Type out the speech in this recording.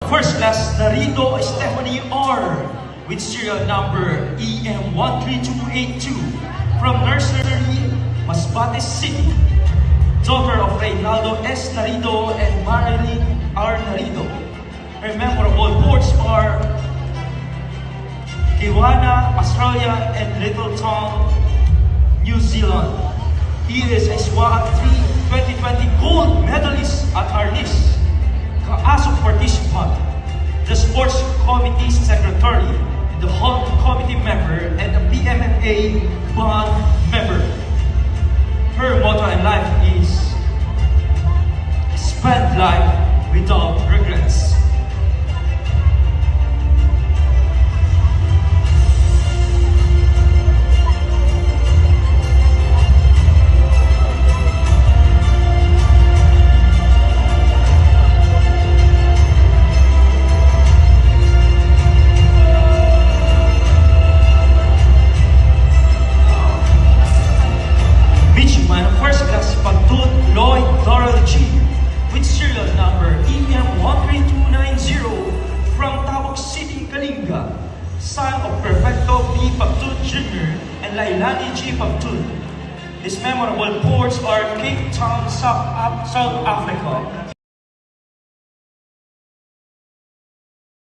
First class, Narito Stephanie R. with serial number EM13282 from Nursery, Masbate City. Daughter of Reynaldo S. Narito and Marilyn R. Narito. Her memorable ports are Kiwana, Australia, and Littleton, New Zealand. He is a SWAT 3 2020 gold medalist at Arnis, Kaasok participant, the sports committee secretary, the Hall committee member, and the PMMA bond member. Her motto in life is, spend life without regrets. First class Pagtut Lloyd Doral G with serial number EM13290 from Tabuk City, Kalinga, son of Perfecto B. Pagtut Jr. and Lailani G. Pagtut. His memorable ports are Cape Town, South Africa,